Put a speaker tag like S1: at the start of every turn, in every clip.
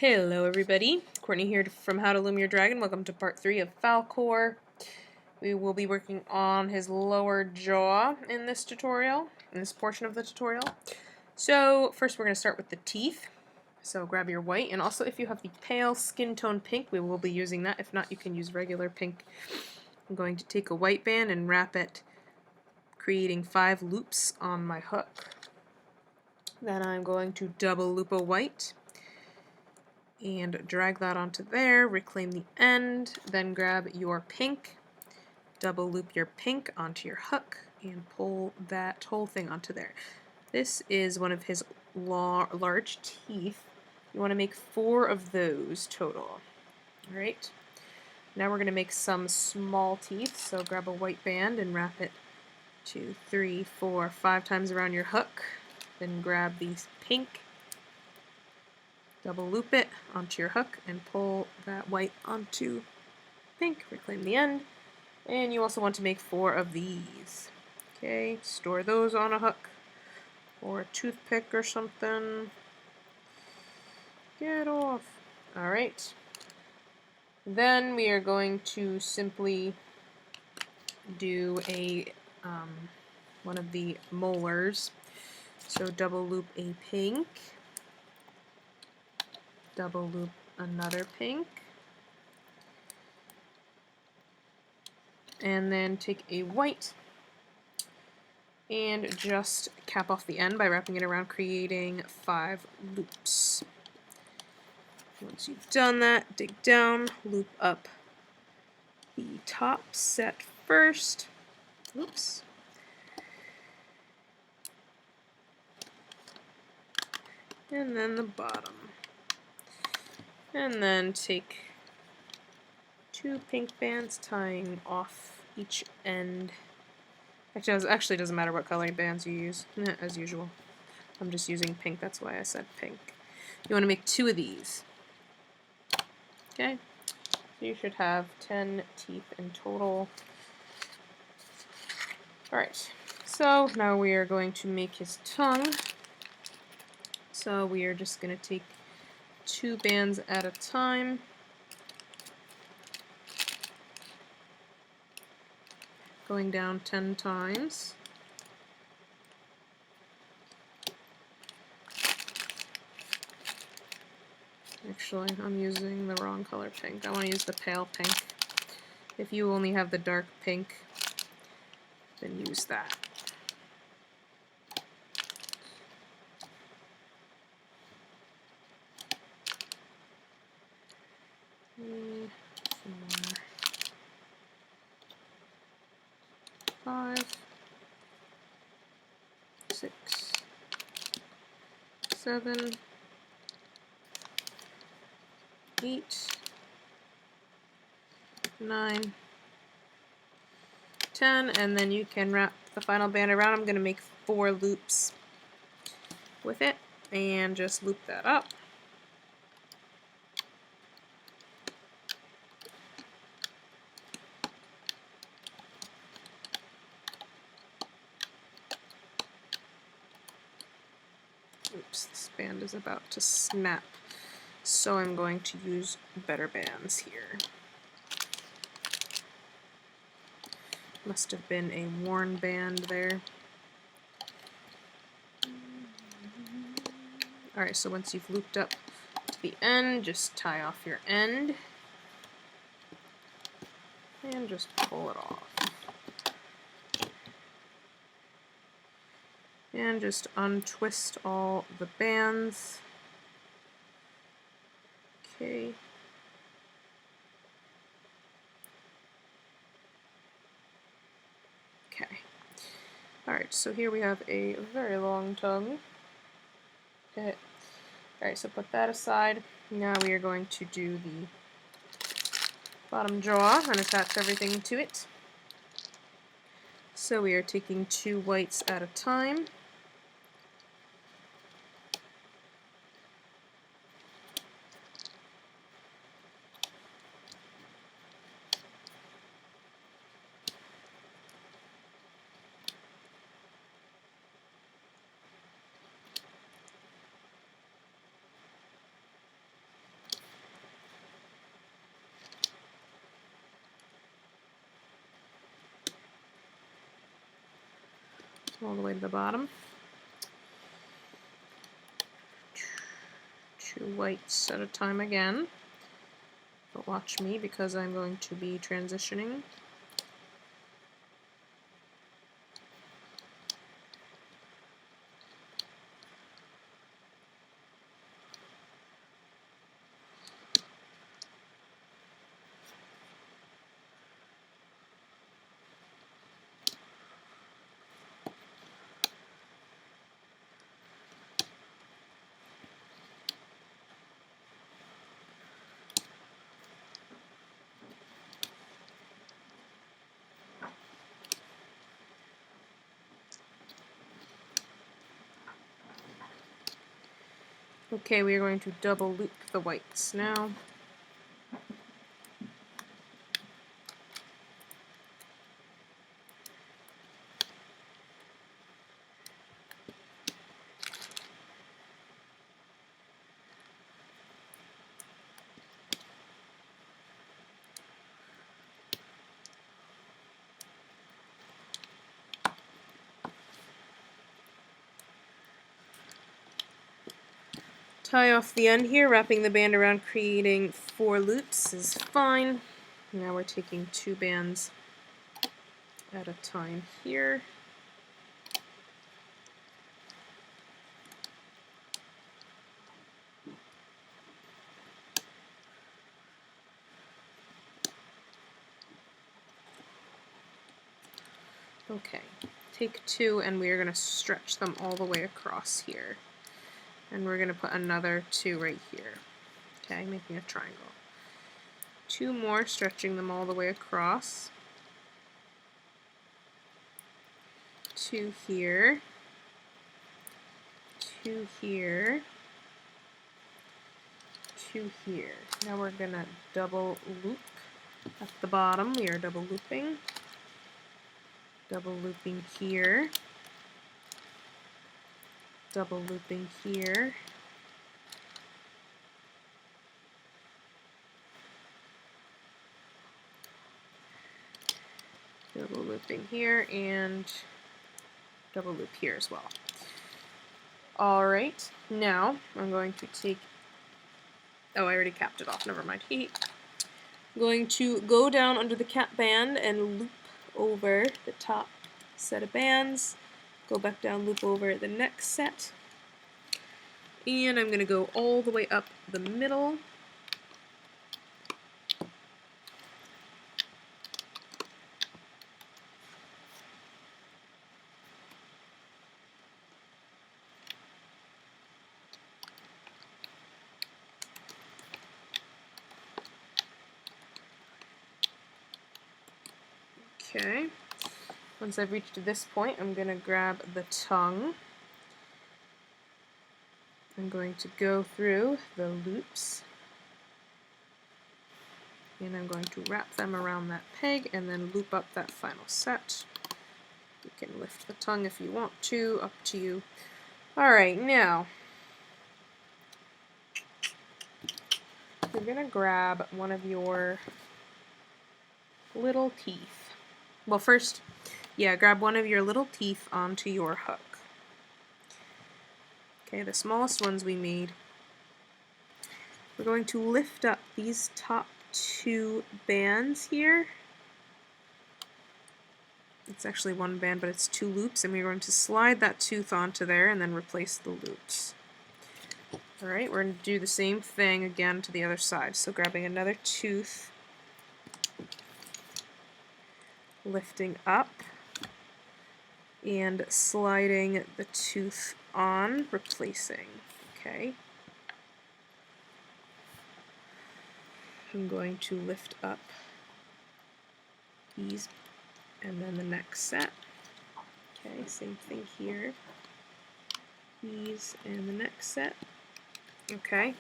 S1: Hello everybody, Courtney here from How to Loom Your Dragon. Welcome to part 3 of Falkor. We will be working on his lower jaw in this tutorial, in this portion of the tutorial. So first we're going to start with the teeth. So grab your white, and also if you have the pale skin tone pink, we will be using that. If not, you can use regular pink. I'm going to take a white band and wrap it, creating 5 loops on my hook. Then I'm going to double loop a white and drag that onto there, reclaim the end, then grab your pink, double loop your pink onto your hook, and pull that whole thing onto there. This is one of his large teeth. You want to make 4 of those total. Alright, now we're going to make some small teeth, so grab a white band and wrap it 2, 3, 4, 5 times around your hook, then grab the pink, double loop it onto your hook and pull that white onto pink, reclaim the end, and you also want to make 4 of these. Okay, store those on a hook or a toothpick or something. Get off. Alright. Then we are going to simply do a one of the molars. So double loop a pink, double loop another pink, and then take a white and just cap off the end by wrapping it around, creating 5 loops. Once you've done that, dig down, loop up the top set first. Oops. And then the bottom. And then take 2 pink bands, tying off each end. Actually, doesn't matter what coloring bands you use, as usual. I'm just using pink, that's why I said pink. You want to make 2 of these. Okay, so you should have 10 teeth in total. Alright, so now we are going to make his tongue. So we are just going to take 2 bands at a time. Going down 10 times. Actually, I'm using the wrong color pink. I want to use the pale pink. If you only have the dark pink, then use that. Three, 4, 5, 6, 7, 8, 9, 10, and then you can wrap the final band around. I'm going to make 4 loops with it and just loop that up. Oops, this band is about to snap, so I'm going to use better bands here. Must have been a worn band there. Alright, so once you've looped up to the end, just tie off your end and just pull it off. And just untwist all the bands. Okay. Okay. Alright, so here we have a very long tongue. Okay. Alright, so put that aside. Now we are going to do the bottom jaw and attach everything to it. So we are taking 2 whites at a time. all the way to the bottom. 2 whites at a time again. But watch me because I'm going to be transitioning. Okay, we are going to double loop the whites now. Tie off the end here, wrapping the band around, creating 4 loops is fine. Now we're taking 2 bands at a time here. Okay, take 2 and we are going to stretch them all the way across here. And we're going to put another 2 right here. Okay, making a triangle. 2 more, stretching them all the way across. 2 here. 2 here. 2 here. Now we're going to double loop at the bottom. We are double looping. Double looping here. Double looping here. Double looping here and double loop here as well. Alright, now I'm going to take, oh, I already capped it off, never mind. I'm going to go down under the cap band and loop over the top set of bands, go back down, loop over the next set, and I'm going to go all the way up the middle. Okay, once I've reached this point, I'm going to grab the tongue. I'm going to go through the loops, and I'm going to wrap them around that peg and then loop up that final set. You can lift the tongue if you want to, up to you. Alright, now you're going to grab one of your little teeth. Well, first, yeah, grab one of your little teeth onto your hook. Okay, the smallest ones we made. We're going to lift up these top 2 bands here. It's actually 1 band, but it's 2 loops, and we're going to slide that tooth onto there and then replace the loops. Alright, we're going to do the same thing again to the other side. So grabbing another tooth, lifting up, and sliding the tooth on, replacing. Okay. I'm going to lift up these and then the next set. Okay, same thing here. These and the next set. Okay.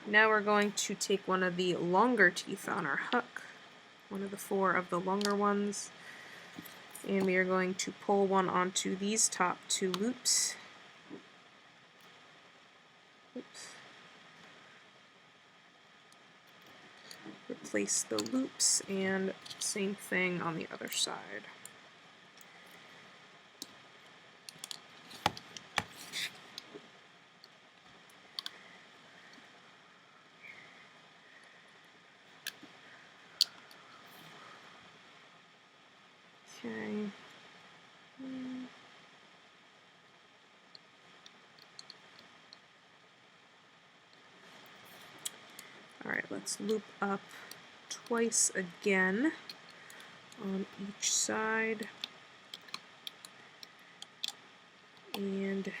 S1: Now we're going to take one of the longer teeth on our hook, one of the 4 of the longer ones, and we are going to pull one onto these top 2 loops. Oops. Replace the loops, and same thing on the other side. Okay. Alright, let's loop up twice again on each side. And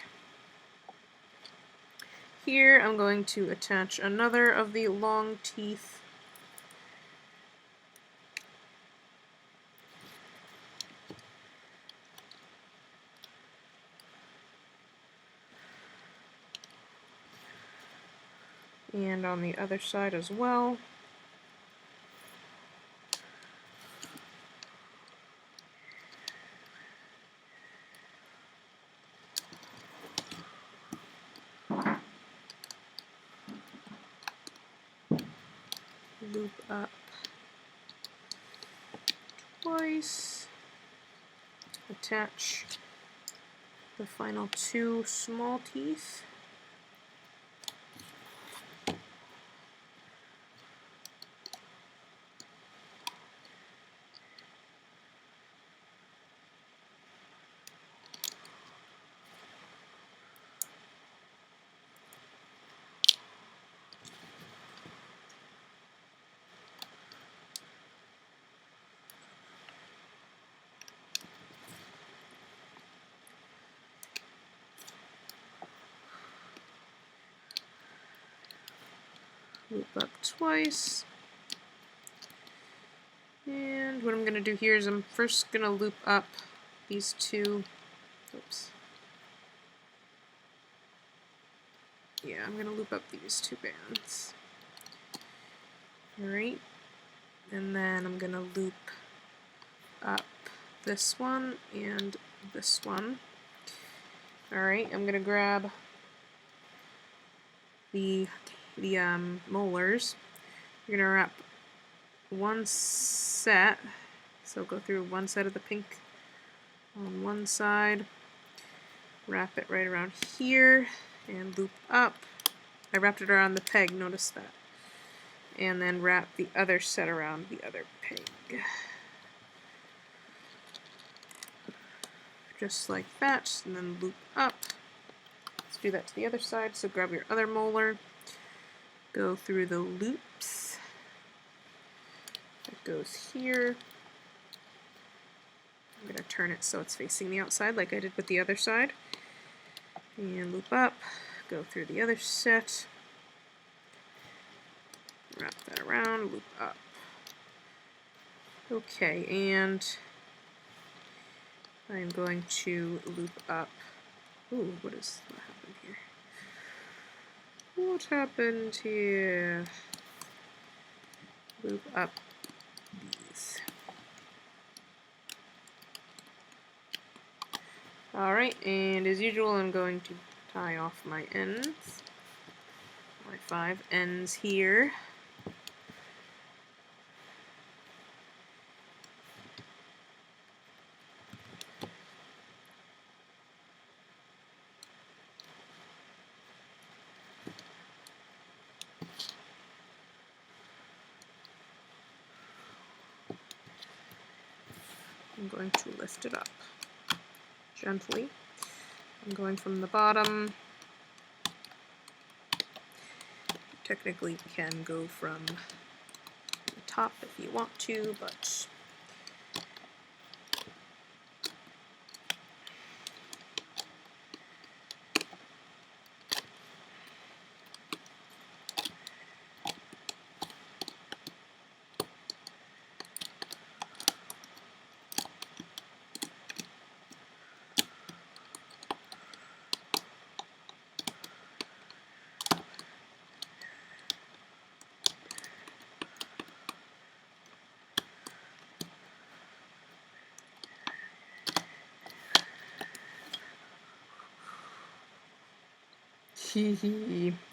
S1: here I'm going to attach another of the long teeth. And on the other side as well. Loop up twice. Attach the final two small teeth. Loop up twice. And what I'm going to do here is I'm first going to loop up these two. Oops. Yeah, I'm going to loop up these two bands. Alright. And then I'm going to loop up this one and this one. Alright, I'm going to grab the molars. You're going to wrap one set, so go through one set of the pink on one side, wrap it right around here, and loop up. I wrapped it around the peg, notice that. And then wrap the other set around the other peg. Just like that, and then loop up. Let's do that to the other side, so grab your other molar, go through the loops. It goes here. I'm going to turn it so it's facing the outside like I did with the other side. And loop up, go through the other set, wrap that around, loop up. Okay, and I'm going to loop up. Ooh, what happened here? What happened here? Loop up these. Alright, and as usual I'm going to tie off my ends. My 5 ends here. I'm going to lift it up gently. I'm going from the bottom. Technically can go from the top if you want to, but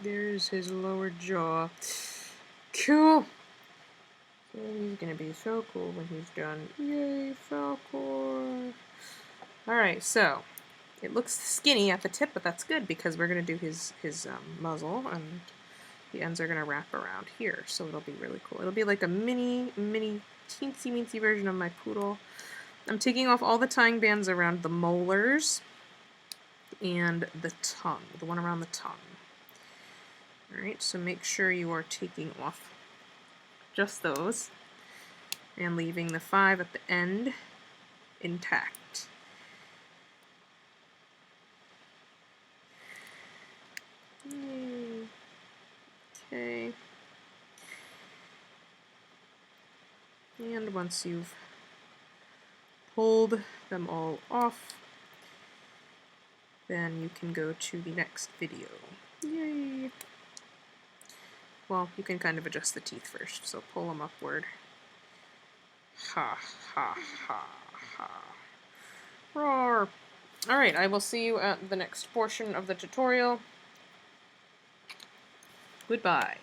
S1: there's his lower jaw. Cool! So he's gonna be so cool when he's done. Yay, Falkor! Alright, so it looks skinny at the tip, but that's good because we're gonna do his muzzle, and the ends are gonna wrap around here, so it'll be really cool. It'll be like a mini teensy weensy version of my poodle. I'm taking off all the tying bands around the molars and the tongue, the one around the tongue. Alright, so make sure you are taking off just those and leaving the 5 at the end intact. Okay. And once you've pulled them all off, then you can go to the next video. Yay! Well, you can kind of adjust the teeth first, so pull them upward. Ha, ha, ha, ha. Roar! Alright, I will see you at the next portion of the tutorial. Goodbye.